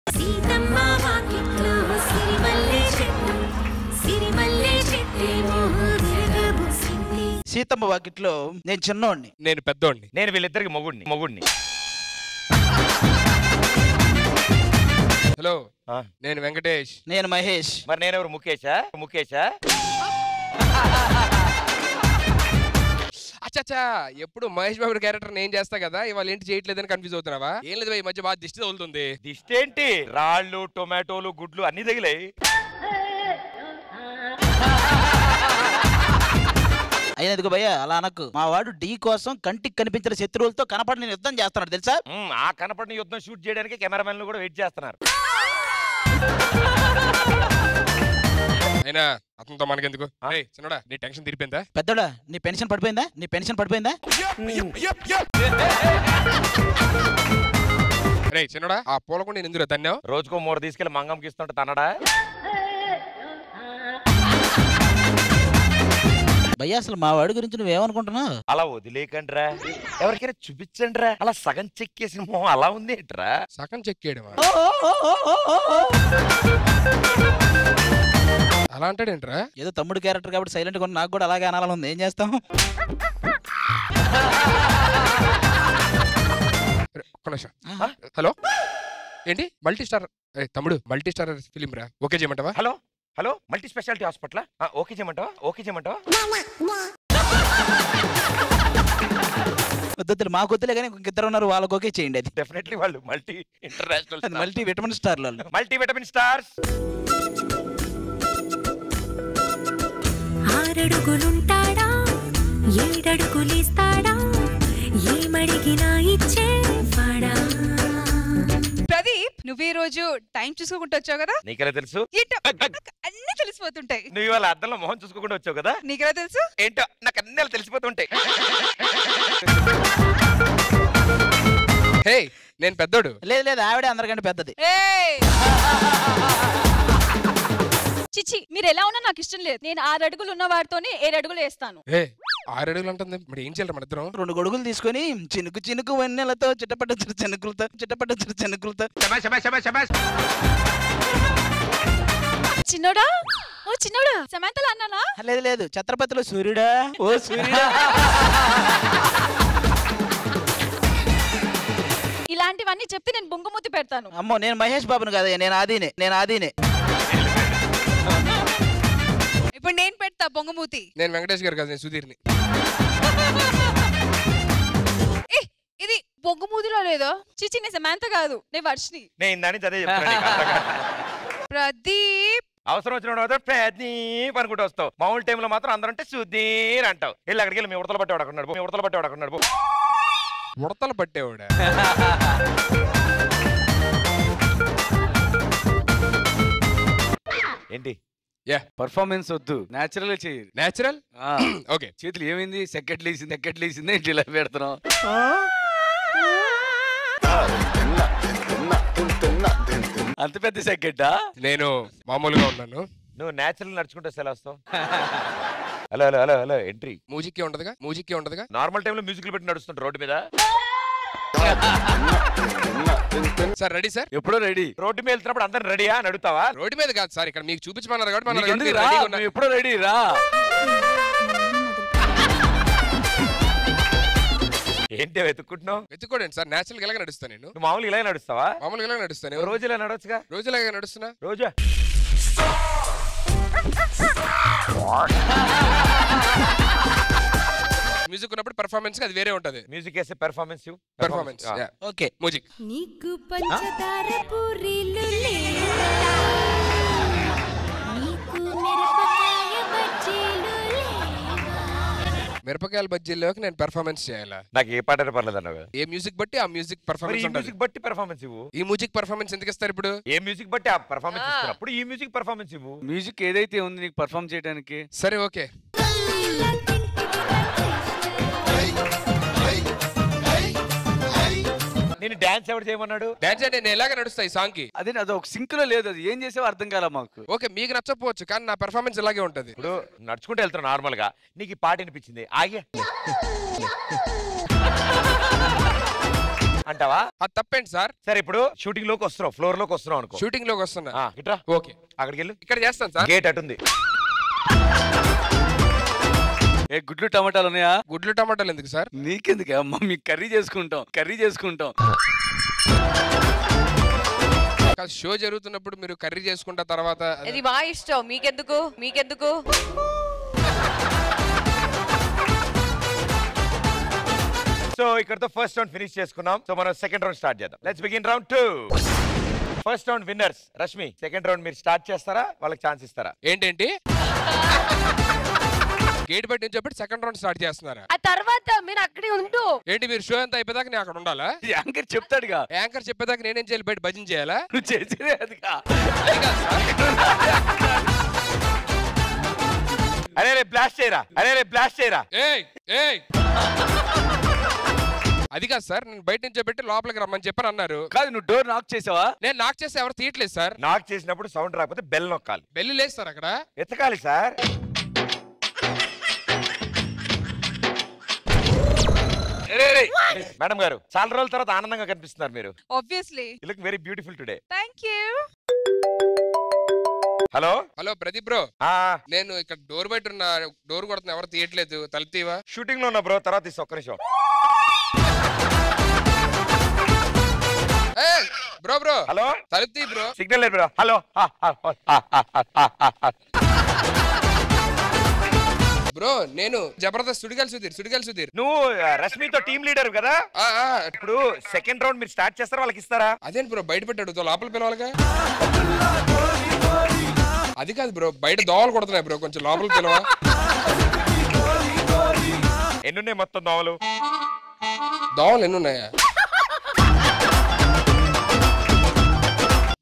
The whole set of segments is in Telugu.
సీతమ్మ వాకిట్లో నేను చిన్నోడిని, నేను పెద్దోడిని, నేను వీళ్ళిద్దరికి మొగుడిని. హలో, నేను వెంకటేష్. నేను మహేష్. మరి నేనెవరు? ముఖేషా? అచ్చా, ఎప్పుడు మహేష్ బాబు క్యారెక్టర్ నేను చేస్తా కదా, ఇవాళ ఏంటి చేయట్లేదని కన్ఫ్యూజ్ అవుతున్నావా? ఏం లేదు, ఈ మధ్య బాగా దిష్టి తగులుతుంది. దిష్టి ఏంటి? రాళ్ళు, టొమాటోలు, గుడ్లు అన్ని తగిలాయి. అయినదిగో భయ్య, అలా అనకు. మా వాడు డి కోసం కంటికి కనిపించిన శత్రువులతో కనపడిన యుద్ధం చేస్తున్నాడు తెలుసా? ఆ కనపడిన యుద్ధం షూట్ చేయడానికి కెమెరామెన్లు కూడా వెయిట్ చేస్తున్నారు. అయినా అతనితో మనకెందుకు? చిన్నడా, నీ టెన్షన్ తీరిపోయిందా? పెద్దోడా, నీ పెన్షన్ పడిపోయిందా? రే చిన్నడా, ఆ పూలకుండా నేను ఎందుకు తన్నావు? రోజుకో 3 తీసుకెళ్లి మంగంకి ఇస్తుంటే తనడా? భయ్య, అసలు మా వాడి గురించి నువ్వేమనుకుంటున్నావు? అలా వదిలేకండ్రా, ఎవరికైనా చూపించండిరా. అలా సగం చెక్కేసిన మొహం అలా ఉంది ఏంట్రా? సగం చెక్కేయడమా? అలా అంటాడేంట్రా? ఏదో తమ్ముడు క్యారెక్టర్ కాబట్టి సైలెంట్ గా నాకు కూడా అలాగే అనాలని ఉంది. ఏం చేస్తాం? ఒక్క నిమిషం. హలో, ఏంటి మల్టీ స్టార్? తమ్ముడు, మల్టీ స్టార్ ఫిలిం రా, ఓకే చేయమంటావా? Hello, multi speciality hospital. Okay చేయమంటావా? వద్దులే, మాకు వద్దులే కానీ ఇంకిద్దరు ఉన్నారు, వాళ్ళకి ఓకే చేయండి. అది డెఫినెట్లీ వాళ్ళు మల్టీ ఇంటర్నేషనల్ మల్టీ విటమిన్ స్టార్లు. Multi vitamin stars. 6 అడుగులుంటాడా, 7 అడుగులిస్తాడా, ఏమడిగినా ఇచ్చేవాడా? ప్రదీప్, నువ్వు ఈ రోజు టైం చూసుకోకుండా వచ్చావు కదా? నీకెలా తెలుసు? అన్ని తెలిసిపోతుంటాయి. నువ్వు ఇవాళ అద్దంలో మొహం చూసుకోకుండా వచ్చావు కదా? నీకెలా తెలుసు? ఏంటో నాకు అన్ని తెలిసిపోతుంటాయి. హే, నేను పెద్దోడు. లేదు, ఆవిడే అందరికంటే పెద్దది. చిచి, మీరు ఎలా ఉన్నా నాకు ఇష్టం లేదు. నేను 6 అడుగులు ఉన్న వాడితోనే 7 అడుగులు వేస్తాను. 6 అడుగులు అంటుంది, మరి ఏం చేయాలి మన ఇద్దరం? 2 గొడుగులు తీసుకొని చినుకు వన్నెలతో చిట్టపడ్డ చెనుకులతో. చిన్నోడా, ఓ చిన్నోడా, సమంతలా అన్నానా? లేదు, ఛత్రపతిలో సూర్యుడా, ఓ సూర్యుడా. ఇలాంటివన్నీ చెప్తే నేను బొంగుమూతి పెడతాను. అమ్మో, నేను మహేష్ బాబును కదా, నేను ఆదినే. ఇప్పుడు నేను పెడతా బొంగమూతి. నేను వెంకటేష్ గారు కదా, నేను సుధీర్ని. ఇది బొంగమూతిలో లేదో? చిచి, నేను సమంత కాదు, నేను వర్షిని. నేను దాన్ని చదివే చెప్తాను. ప్రదీప్, అవసరం వచ్చిన ప్రదీప్ అనుకుంటూ వస్తావు. మామూలు టైంలో మాత్రం అందరంటే సుధీర్ అంటావు. వెళ్ళి అక్కడికి వెళ్ళి మీ ఉడతలు పట్టేవాడు అక్కడ. ఉడతలు పట్టేవాడా? ఏంటి? పర్ఫార్మెన్స్ వద్దు, నేచురల్ గా చెయ్యి. నేచురల్? ఓకే. చేతులు ఏమైంది? సెకెట్లు వేసింది ఏంటి ఇలా పెడుతున్నావు? అంత పెద్ద సెకెట్టా? నేను మామూలుగా ఉన్నాను. నువ్వు నేచురల్ నడుచుకుంటే ఎలా వస్తావు? Hello, entry. మ్యూజిక్ ఉండదుగా? నార్మల్ టైంలో మ్యూజిక్ పెట్టి నడుస్తుంటారు రోడ్డు మీద. Sir ready sir? ఎప్పుడో రెడీ. రోడ్డు మీద వెళ్తున్నప్పుడు అందరు రెడీయా అని అడుగుతావా? రోడ్డు మీద కాదు సార్, ఇక్కడ మీకు చూపించమన్నారు కాబట్టి ఎప్పుడో రెడీ రా. ఏంటి వెతుక్కుంటున్నావు? సార్, నేచురల్ గా ఇలాగే నడుస్తాను నేను. నువ్వు మామూలుగా ఇలాగే నడుస్తావా? మామూలుగా ఇలాగే నడుస్తాను. రోజు ఇలా నడవచ్చుగా? రోజు ఇలాగే నడుస్తున్నా. రోజా మ్యూజిక్ ఉన్నప్పుడు పెర్ఫార్మెన్స్ అది వేరే ఉంటది. మ్యూజిక్ వేస్తే పెర్ఫార్మెన్స్ ఓకే. మ్యూజిక్. నీకు పంచదార పూరీలు లేవా, నీకు మిరపకాయ బజ్జీలు లేవా? మిరపకాయల బజ్జీల్లోకి నేను పెర్ఫార్మెన్స్ చేయాలా? నాకు ఏ పాట పర్లేదు అన్నావు. ఏ మ్యూజిక్ బట్టి ఆ మ్యూజిక్ పెర్ఫార్మెన్స్ ఉంటుంది. మ్యూజిక్ బట్టి పెర్ఫార్మెన్స్ ఇవ్వు. ఈ మ్యూజిక్ పెర్ఫార్మెన్స్ ఎందుకు ఇస్తారు ఇప్పుడు? ఏ మ్యూజిక్ బట్టి ఆ పెర్ఫార్మెన్స్ ఇస్తున్నప్పుడు ఈ మ్యూజిక్ పెర్ఫార్మెన్స్ ఇవ్వు. మ్యూజిక్ ఏదైతే ఉంది నీకు పర్ఫార్మ్ చేయడానికి. సరే, ఓకే. నేను డాన్స్ ఎవరు చేయమన్నాడు? డాన్స్ అంటే నేను ఎలాగ నడుస్తా ఈ సాంగ్ కి. అది ఒక సింక్ లో లేదు, అది ఏం చేసావో అర్థం కాల మాకు. ఓకే, మీకు నచ్చకపోవచ్చు కానీ నా పెర్ఫార్మెన్స్ ఇలాగే ఉంటది. ఇప్పుడు నడుచుకుంటూ వెళ్తున్నా నార్మల్ గా, నీకు ఈ పాట అనిపించింది, ఆగే అంటావా? అది తప్పేంటి సార్? సరే ఇప్పుడు షూటింగ్ లోకి వస్తున్నావు, ఫ్లోర్ లోకి వస్తున్నావు అనుకో. షూటింగ్ లోకి వస్తున్నా. ఇట్రా ఓకే, అక్కడికి వెళ్ళు. ఇక్కడ చేస్తాను సార్. గేట్ అటుంది. ఏ గుడ్లు టమాటాలు ఉన్నాయా? గుడ్లు టమాటాలు ఎందుకు సార్? నీకెందుకే అమ్మా, మీకు కర్రీ చేసుకుంటాం. షో జరుగుతున్నప్పుడు మీరు కర్రీ చేసుకుంటా తర్వాత ఇది మా ఇష్టం, మీకెందుకు? సో ఇక్కడతో ఫస్ట్ రౌండ్ ఫినిష్ చేసుకున్నాం. సో మనం సెకండ్ రౌండ్ స్టార్ట్ చేద్దాం. Let's begin round 2. First round winners. Rashmi, second round మీరు స్టార్ట్ చేస్తారా, వాళ్ళకి ఛాన్స్ ఇస్తారా? ఏంటేంటి గేట్ బయట నుంచి చెప్పి సెకండ్ రౌండ్ స్టార్ట్ చేస్తున్నారా? ఆ తర్వాత మీరు అక్కడే ఉంటూ ఏంటి మీరు షో అంతా అయిపోయాక నేను అక్కడ ఉండాలా? యాంకర్ చెప్తాడుగా. యాంకర్ చెప్పేదాకా నేనేం చేయాలి? బయట భజన చేయాలా? నువ్వు చేసేదే అదిగా. అరే రే బ్లాస్ట్ చేయరా. ఏయ్ అది కాదు సార్, నేను బయట నుంచి పెట్టి లోపలికి రమ్మని చెప్పని అన్నారు. కాదు, నువ్వు డోర్ నాక్ చేసావా? నేను నాక్ చేస్తే ఎవరు తీయట్లేదు సార్. నాక్ చేసినప్పుడు సౌండ్ రాకపోతే బెల్ నొక్కాలి. బెల్ లేదు సార్, అక్కడ ఎత్తకాలి సార్. మేడం గారు, చాలా రోజుల తర్వాత ఆనందంగా కనిపిస్తున్నారు మీరు. Obviously. You look very beautiful today. Thank you. Hello Pradeep bro, ఆ నేను ఇక్కడ డోర్ బయట ఉన్న డోర్ కొడుతున్నా, ఎవరు తీయట్లేదు. తలుపు తీవా? షూటింగ్ లో ఉన్నా బ్రో, తర్వాత తీసి ఒక్క నిమిషం. బ్రో హలో, తలుపు తీ బ్రో. సిగ్నల్ లేదు బ్రో. హలో బ్రో, నేను జబర్దస్త్ సుడిగాలి సుధీర్. నువ్వు రష్మితో టీమ్ లీడర్ కదా. ఇప్పుడు సెకండ్ రౌండ్ మీరు స్టార్ట్ చేస్తారా, వాళ్ళకి ఇస్తారా? అదేంటి బ్రో, బయట పెట్టాడు లోపల పిలవాలిగా. అది కాదు బ్రో, బయట దోవలు కొడుతున్నాయి బ్రో, కొంచెం లోపల పిలవా. ఎన్నున్నాయి మొత్తం దోవలు? దోవలు ఎన్నున్నాయా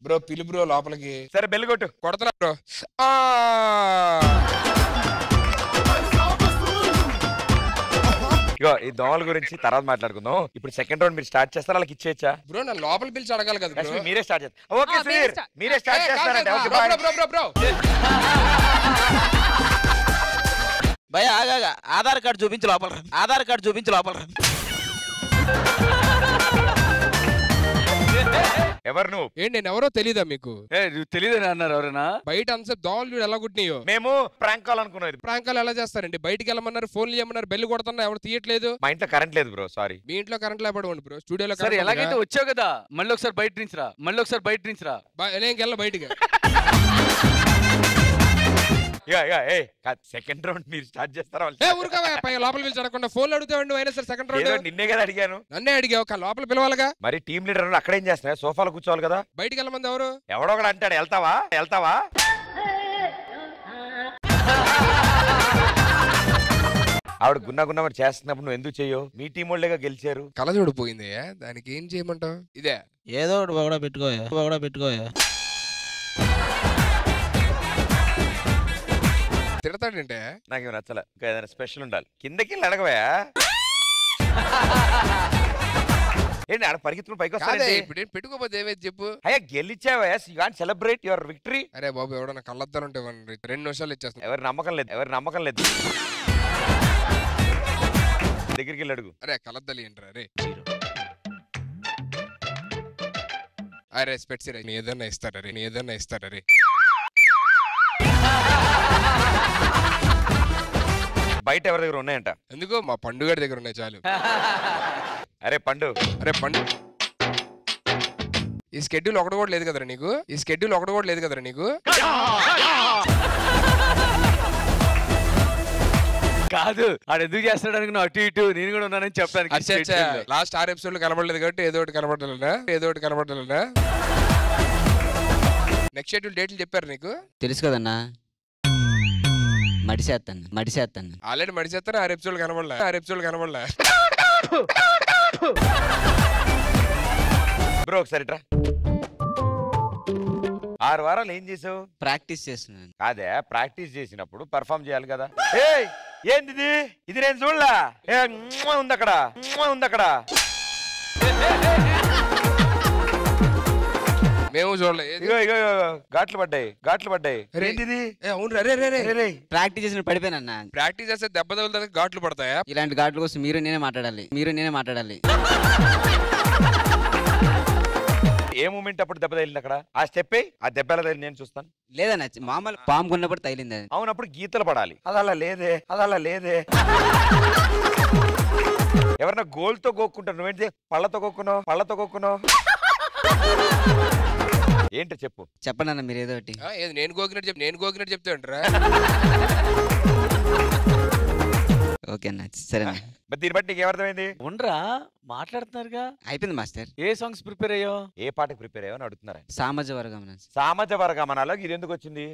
బ్రో? పిలు బ్రో లోపలికి. సరే బెల్ కొట్టు. కొడుతున్నా బ్రో. ఇగో ఈ దోమల గురించి తర్వాత మాట్లాడుకుందాం. ఇప్పుడు సెకండ్ రౌండ్ మీరు స్టార్ట్ చేస్తారా, వాళ్ళకి ఇచ్చేచ్చా? బ్రో నా లోపల పిలిచి అడగాలి కదా బ్రో. రష్మి మీరే స్టార్ట్ చేస్తారు. ఓకే సుధీర్, మీరే స్టార్ట్ చేస్తారంటే ఓకే బ్రో. భయ ఆగాగా ఆధార్ కార్డు చూపించి లోపల రా. ఎవరు నువ్వు? ఏంటి నేను ఎవరో తెలీదా మీకు? నువ్వు తెలియదని అన్నారు ఎవరైనా? బయట అంతా దోమలు చూడు ఎలా కుట్టినాయో. మేము ప్రాంక్ కాల్ అనుకున్నది. ప్రాంకాలు ఎలా చేస్తారండి? బయటికి వెళ్ళమన్నారు, ఫోన్లు చేయమన్నారు, బెల్ కొడుతున్నా, ఎవరు తీయట్లేదు. మా ఇంట్లో కరెంట్ లేదు బ్రో, సారీ. మీ ఇంట్లో కరెంట్ లేపడండి బ్రో. స్టూడియోలో సరే ఎలాగైతే వచ్చావు కదా, మళ్ళీ ఒకసారి బయట నుంచి రా. నేను వెళ్ళ బయటికి. సెకండ్ రౌండ్ మీరు స్టార్ట్ చేస్తారా? లోపల పిలిచి అడగకుండా ఫోన్లు అడుగుతావండి. అయినా సరే సెకండ్ రౌండ్ నిన్నే కదా అడిగాను. నన్నే అడిగావు, లోపల పిలవాలిగా. మరి టీమ్ లీడర్ అక్కడేం చేస్తున్నా? సోఫాలో కూర్చోవాలి కదా. బయటికి వెళ్ళమంది ఎవరు? ఎవడో ఒకడు అంటాడు, వెళ్తావా? ఆవిడ గున్నా మరి చేస్తున్నప్పుడు నువ్వు ఎందుకు చెయ్యో? మీ టీం వాళ్ళేగా గెలిచారు. కలజోడు పోయింది, దానికి ఏం చేయమంటావు? ఇదే ఏదో ఒకటి బొగడా పెట్టుకోయా. తిడతాడంటే నాకేం నచ్చల. ఇంకా ఏదైనా స్పెషల్ ఉండాలి. కిందకి అడగవా? ఏంటి ఆడ పరిగెత్తులు పైకి వస్తాయి? ఇప్పుడు పెట్టుకోపోతే ఏమైతే చెప్పు. అయ్యా గెలిచావా? You can't celebrate your victory. అరే బాబు, ఎవడన్నా కళ్ళద్దాలు ఉంటే 2 నిమిషాలు ఇచ్చేస్తాను. ఎవరి నమ్మకం లేదు. దగ్గరికి వెళ్ళి అడుగు. అరే కలద్దాలు ఏంట్రా? అరే స్పెట్స్ ఏదన్నా ఇస్తారా? బయట ఎవరి దగ్గర ఉన్నాయంట? ఎందుకు? మా పండుగ దగ్గర ఉన్నాయి చాలు. అరే పండు, ఈ స్కెడ్యూల్ ఒకటి కూడా లేదు కదరా నీకు? కాదు, ఆడు ఎందుకు చేస్తాడు అనుకున్నావు? అటు ఇటు నేను కూడా ఉన్నానని చెప్పడానికి. లాస్ట్ 6 ఎపిసోడ్లు కనబడలేదు కాబట్టి ఏదో ఒకటి కనబడాలనా? నెక్స్ట్ షెడ్యూల్ డేట్లు చెప్పారు నీకు? తెలుసు కదన్నా, మడిసేస్తాను. ఆల్రెడీ మడిసేస్తాను. 6 ఎపిసోడ్లు కనబడలే. బ్రో ఒకసారి రా. 6 వారాలు ఏం చేసావు? ప్రాక్టీస్ చేస్తున్నాను. కాదే, ప్రాక్టీస్ చేసినప్పుడు పర్ఫామ్ చేయాలి కదా. ఏంది ఇది? నేను చూడలా. ఉంది అక్కడ. మేము చూడలేదు. ఇగో ఘాట్లు పడ్డాయి. ఏంటిది? ప్రాక్టీస్ చేసిన పడిపోయానన్నా. ప్రాక్టీస్ చేస్తే దెబ్బ తగులుతుంది, ఘాట్లు పడతాయా? ఇలాంటి ఘాట్ల కోసం మీరు నేనే మాట్లాడాలి. ఏ మూమెంట్ అప్పుడు దెబ్బ తగిలింది అక్కడ? ఆ స్టెప్ ఆ దెబ్బ ఎలా తగిలింది నేను చూస్తాను. లేదన్న మామూలు పాము కొన్నప్పుడు తగిలింది అది. అవునప్పుడు గీతలు పడాలి. అదలా లేదే, అదలా లేదే. ఎవరన్నా గోల్తో గోక్కుంటారు, నువ్వేంటి పళ్ళతో గోక్కున్నావు? ఏంటి చెప్పు. చెప్పండి అన్న మీరు ఏదో ఒకటి. ఏది నేను గోకినట్టు చెప్తా అంటారా? ఓకే అన్న సరే అన్న. మరి దీన్ని బట్టి నీకు ఏమర్థమైంది? ఉండరా మాట్లాడుతున్నారుగా. అయిపోయింది మాస్టర్. ఏ సాంగ్స్ ప్రిపేర్ అయ్యో? ఏ పాటకి ప్రిపేర్ అయ్యో అని అడుగుతున్నారా? సామాజ వర్గం. సామాజ వర్గమనాలో ఇది ఎందుకు వచ్చింది?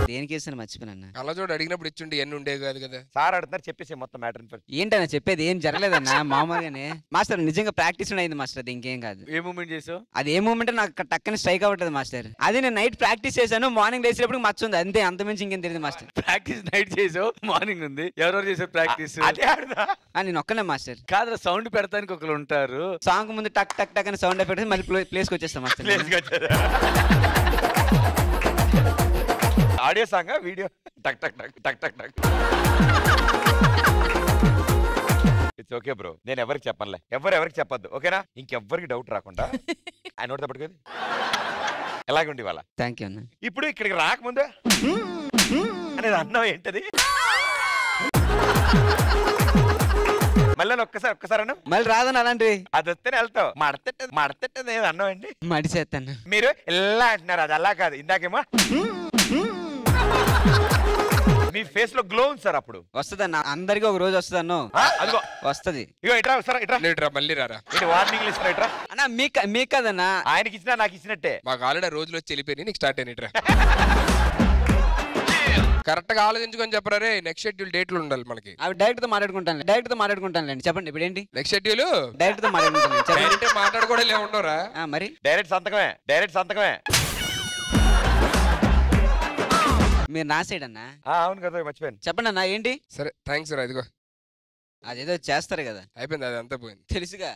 దేనికి వేసాను మర్చిపోయినా. కళ్ళజోడు అడిగినప్పుడు ఇచ్చుండి ఎన్ని ఉండే కాదు కదా. సార్ అడుగుతున్నారు, చెప్పేసి మొత్తం మ్యాటర్. ఏంటన్నా చెప్పేది? ఏం జరగలేదన్న మామూలుగానే. మాస్టర్ నిజంగా ప్రాక్టీస్ అయింది మాస్టర్, అది ఇంకేం కాదు. ఏ మూమెంట్ చేసావు? అది ఏ మూమెంట్ నాకు టక్కని స్ట్రైక్ అవ్వట్లేదు మాస్టర్. అది నేను నైట్ ప్రాక్టీస్ చేశాను, మార్నింగ్ లేచినప్పుడు మర్చుంది అంతే, అంతమించి ఇంకేం తెలియదు మాస్టర్. ప్రాక్టీస్ నైట్ చేసావు, మార్నింగ్ ఉంది. ఎవరెవరు చేసావు ప్రాక్టీస్? నేను ఒక్కనే మాస్టర్. కాదు సౌండ్ పెడతానికి ఒకరు ఉంటారు. సాంగ్ ముందు టక్ టక్ టక్ అని సౌండ్ ఎఫెక్ట్ మళ్ళీ ప్లేస్ కి వచ్చేస్తాం మాస్టర్. ఆడియో సాంగ్ వీడియో టక్ టక్ టక్ టక్ టక్ టక్. ఇట్స్ ఓకే బ్రో, నేను ఎవరికి చెప్పనులే, ఎవరికి చెప్పొద్దు ఓకేనా? ఇంకెవ్వరికి డౌట్ రాకుండా ఆయన నోటితో పట్టుకొని ఎలాగే ఉండి వాళ్ళ. థ్యాంక్ యూ అన్న. ఇప్పుడు ఇక్కడికి రాకముందు అనేది అన్నం ఏంటది? మళ్ళీ ఒక్కసారి అన్న మళ్ళీ రాదని అలాంటివి. అది వస్తేనే వెళ్తావు. మడతెట్టది అన్నం అండి, మడిచేస్తాను. మీరు ఎలా అంటున్నారు, అది అలా కాదు. ఇందాకేమో మీ ఫేస్ లో గ్లో ఉంది సార్. అప్పుడు వస్తుందన్న, అందరికి ఒక రోజు వస్తుందన్నో. అదిగో వస్తుంది. ఇగో ఇట్రా ఒకసారి మళ్ళీ రారా. వార్నింగ్ ఇస్తున్నా ఇట్రా. అన్న మీకు కదన్నా, ఆయనకి ఇచ్చినా నాకు ఇచ్చినట్టే. మాకు ఆల్రెడీ రోజులు వచ్చి వెళ్ళిపోయి నీకు స్టార్ట్ అయినట్రా. కరెక్ట్ గా ఆలోచించుకొని చెప్పరా. నెక్స్ట్ షెడ్యూల్ డేట్లు ఉండాలి మనకి. అవి డైరెక్ట్ తో మాట్లాడుకుంటాను. చెప్పండి ఇప్పుడు ఏంటి నెక్స్ట్ షెడ్యూల్? డైరెక్ట్ తో మాట్లాడుకుంటాను. మాట్లాడుకోవడం ఉండవురా మరి. డైరెక్ట్ సంతకమే. మీరు నా సైడ్ అన్నా? అవును కదా, మర్చిపోయాను. చెప్పండి అన్న ఏంటి? సరే థ్యాంక్స్ రా. ఇదిగో అదేదో చేస్తారు కదా. అయిపోయింది, అది అంతా పోయింది తెలుసుగా.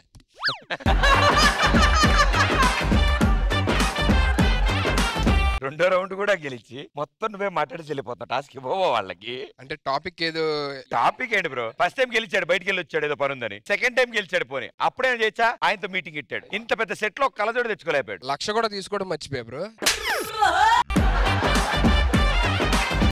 రెండో రౌండ్ కూడా గెలిచి మొత్తం నువ్వే మాట్లాడి వెళ్ళిపోతావు. టాస్క్ ఇవ్వవో వాళ్ళకి. అంటే టాపిక్ ఏదో. టాపిక్ ఏంటి బ్రో? ఫస్ట్ టైం గెలిచాడు, బయటికి వెళ్ళి వచ్చాడు ఏదో పనుందని. సెకండ్ టైం గెలిచాడు, పోనీ అప్పుడే చేయొచ్చా? ఆయనతో మీటింగ్ ఇట్టాడు. ఇంత పెద్ద సెట్ లో కళ్ళజోడు తెచ్చుకోలేకపోయాడు. 1,00,000 కూడా తీసుకోవడం మర్చిపోయా బ్రో.